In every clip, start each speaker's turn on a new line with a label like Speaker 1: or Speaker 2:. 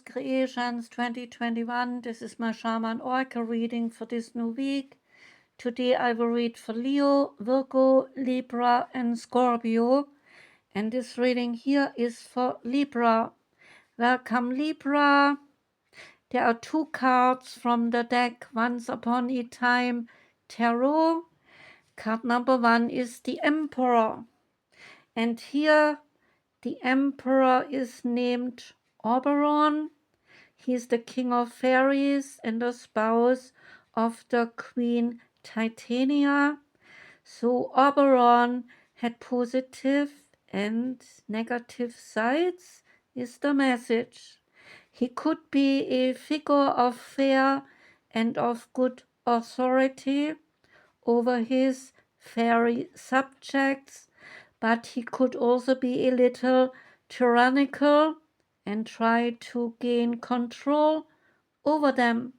Speaker 1: Creations 2021. This is my Shaman Oracle reading for this new week. Today I will read for Leo, Virgo, Libra, and Scorpio. And this reading here is for Libra. Welcome, Libra. There are two cards from the deck, Once Upon a Time Tarot. Card number 1 is the Emperor. And here the Emperor is named Oberon. He is the king of fairies and the spouse of the Queen Titania. So Oberon had positive and negative sides, is the message. He could be a figure of fair and of good authority over his fairy subjects, but he could also be a little tyrannical and try to gain control over them.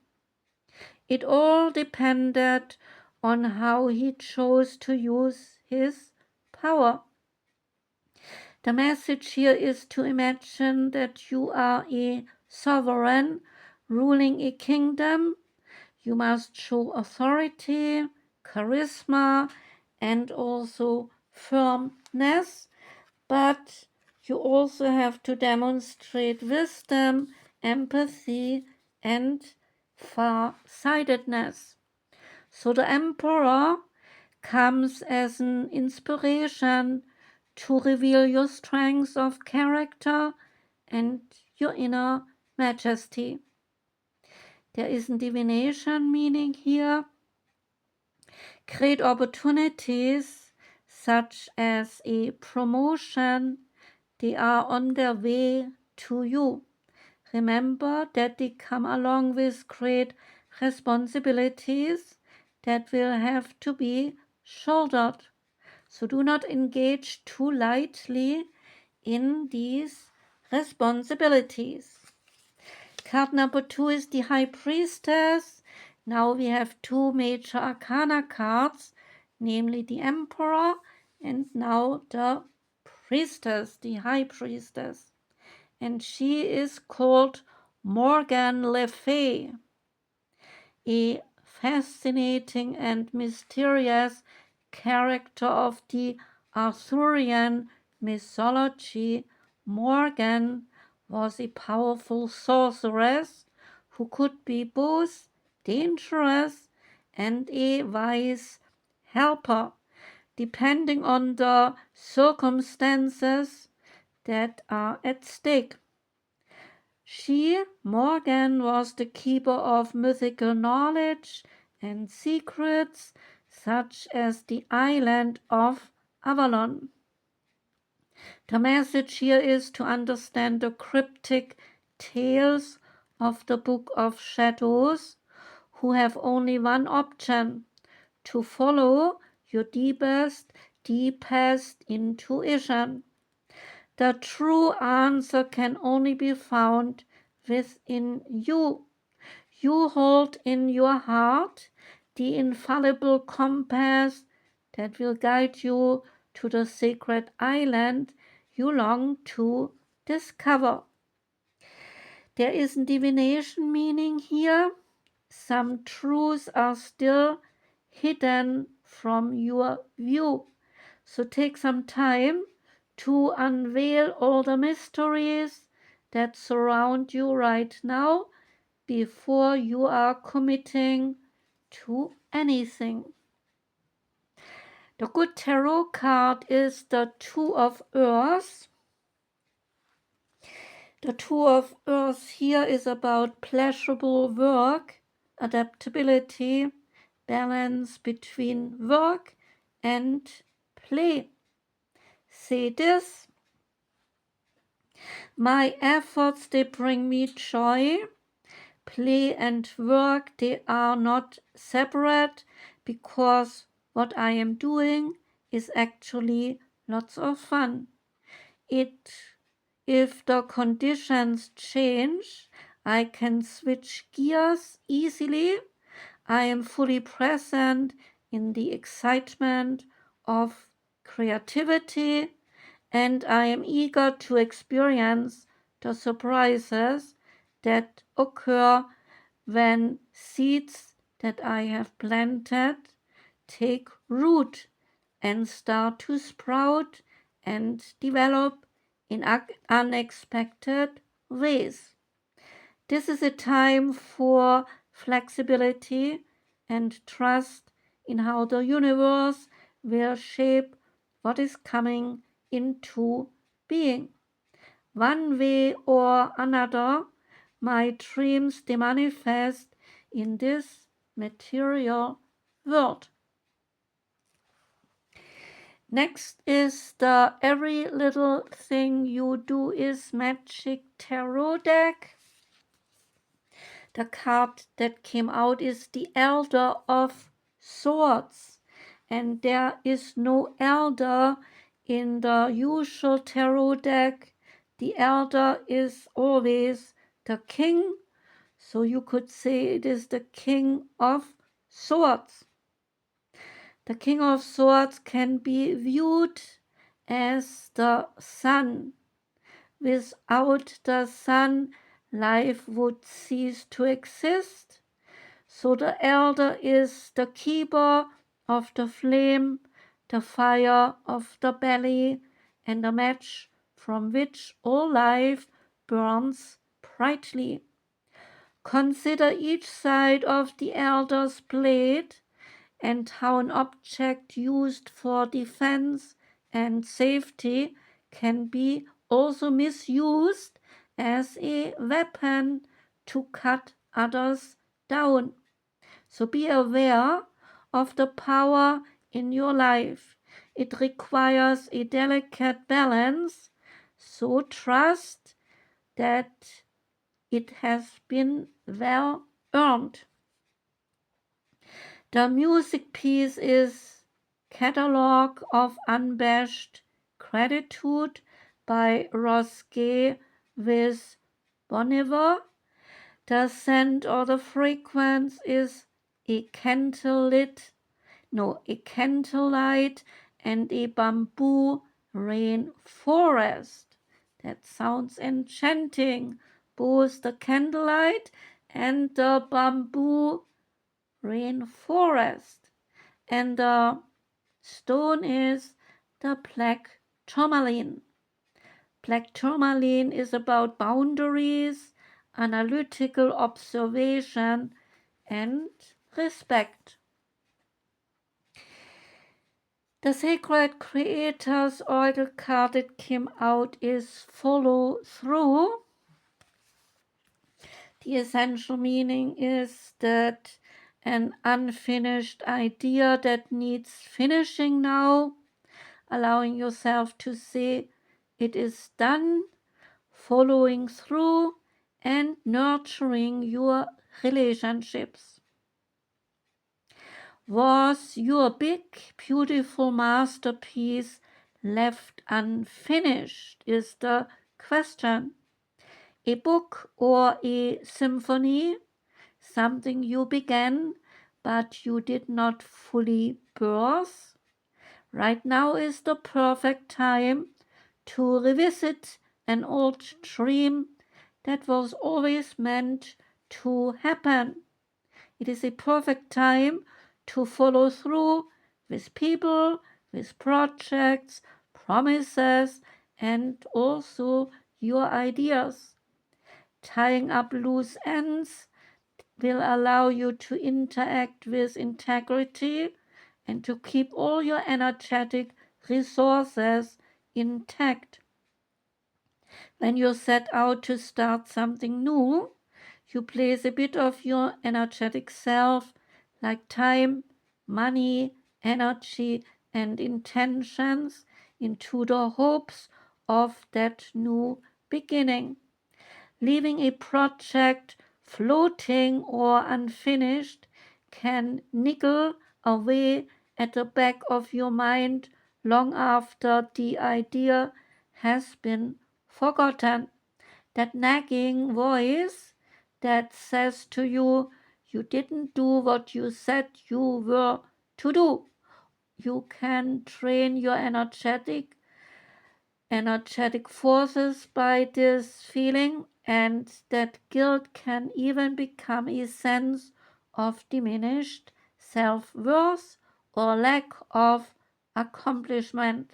Speaker 1: It all depended on how he chose to use his power. The message here is to imagine that you are a sovereign ruling a kingdom. You must show authority, charisma, and also firmness, but you also have to demonstrate wisdom, empathy, and far-sightedness. So the Emperor comes as an inspiration to reveal your strengths of character and your inner majesty. There is a divination meaning here. Great opportunities such as a promotion, they are on their way to you. Remember that they come along with great responsibilities that will have to be shouldered. So do not engage too lightly in these responsibilities. Card number 2 is the High Priestess. Now we have two major arcana cards, namely the Emperor and now the Priestess, the High Priestess. And she is called Morgan Le Fay, a fascinating and mysterious character of the Arthurian mythology. Morgan was a powerful sorceress who could be both dangerous and a wise helper, depending on the circumstances that are at stake. She, Morgan, was the keeper of mythical knowledge and secrets, such as the island of Avalon. The message here is to understand the cryptic tales of the Book of Shadows, who have only one option: to follow your deepest intuition. The true answer can only be found within you. You hold in your heart the infallible compass that will guide you to the sacred island you long to discover. There is a divination meaning here. Some truths are still hidden from your view. So take some time to unveil all the mysteries that surround you right now before you are committing to anything. The good tarot card is the Two of Earth. The Two of Earth here is about pleasurable work, adaptability, balance between work and play. Say this: my efforts, they bring me joy. Play and work, they are not separate, because what I am doing is actually lots of fun. If the conditions change, I can switch gears easily. I am fully present in the excitement of creativity, and I am eager to experience the surprises that occur when seeds that I have planted take root and start to sprout and develop in unexpected ways. This is a time for flexibility and trust in how the universe will shape what is coming into being. One way or another, my dreams they manifest in this material world. Next is the Every Little Thing You Do Is Magic Tarot deck. The card that came out is the Elder of Swords, and there is no elder in the usual tarot deck. The elder is always the king, so you could say it is the King of Swords. The King of Swords can be viewed as the sun. Without the sun, life would cease to exist. So the elder is the keeper of the flame, the fire of the belly, and the match from which all life burns brightly. Consider each side of the elder's blade and how an object used for defense and safety can be also misused as a weapon to cut others down. So be aware of the power in your life. It requires a delicate balance, so trust that it has been well earned. The music piece is Catalogue of Unabashed Gratitude by Ross Gay with Boniver. The scent or the fragrance is a candlelight and a bamboo rainforest. That sounds enchanting. Both the candlelight and the bamboo rainforest. And the stone is the black tourmaline. Black tourmaline is about boundaries, analytical observation, and respect. The Sacred Creators Oracle card that came out is Follow Through. The essential meaning is that an unfinished idea that needs finishing now, allowing yourself to say it is done, following through, and nurturing your relationships. Was your big, beautiful masterpiece left unfinished? Is the question. A book or a symphony, something you began but you did not fully birth. Right now is the perfect time to revisit an old dream that was always meant to happen. It is a perfect time to follow through with people, with projects, promises, and also your ideas. Tying up loose ends will allow you to interact with integrity and to keep all your energetic resources intact. When you set out to start something new, you place a bit of your energetic self, like time, money, energy, and intentions, into the hopes of that new beginning. Leaving a project floating or unfinished can niggle away at the back of your mind long after the idea has been forgotten. That nagging voice that says to you, you didn't do what you said you were to do. You can train your energetic forces by this feeling and that guilt can even become a sense of diminished self-worth or lack of accomplishment.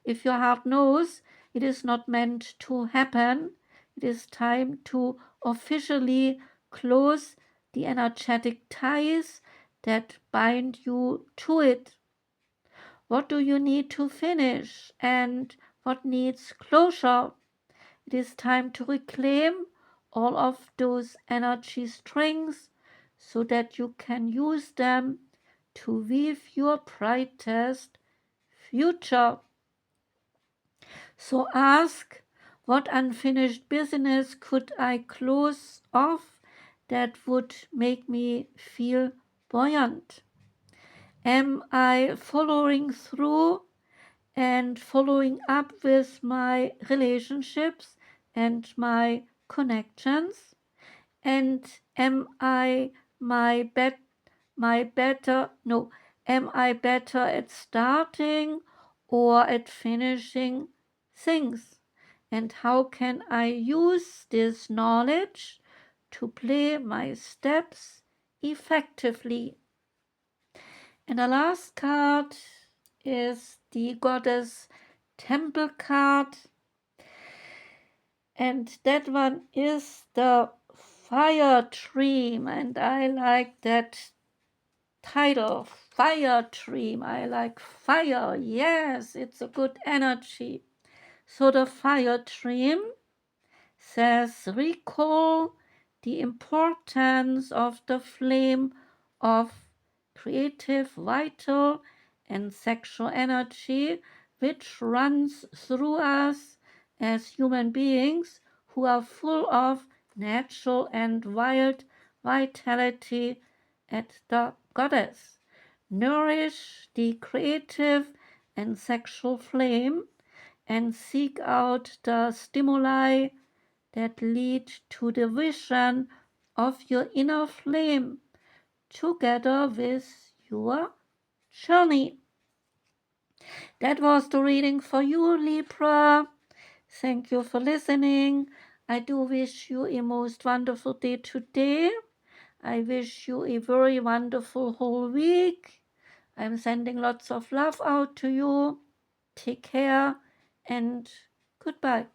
Speaker 1: If your heart knows it is not meant to happen, it is time to officially close the energetic ties that bind you to it. What do you need to finish and what needs closure? It is time to reclaim all of those energy strings so that you can use them to weave your brightest future. So ask, what unfinished business could I close off that would make me feel buoyant? Am I following through and following up with my relationships and my connections? And am I am I better at starting or at finishing things? And how can I use this knowledge to play my steps effectively? And the last card is the Goddess Temple card. And that one is the Fire Dream. And I like that title, Fire Dream. I like fire. Yes, it's a good energy. So the Fire Dream says, recall the importance of the flame of creative, vital, and sexual energy which runs through us as human beings who are full of natural and wild vitality at the goddess. Nourish the creative and sexual flame and seek out the stimuli that lead to the vision of your inner flame together with your journey. That was the reading for you, Libra. Thank you for listening. I do wish you a most wonderful day today. I wish you a very wonderful whole week. I'm sending lots of love out to you. Take care and goodbye.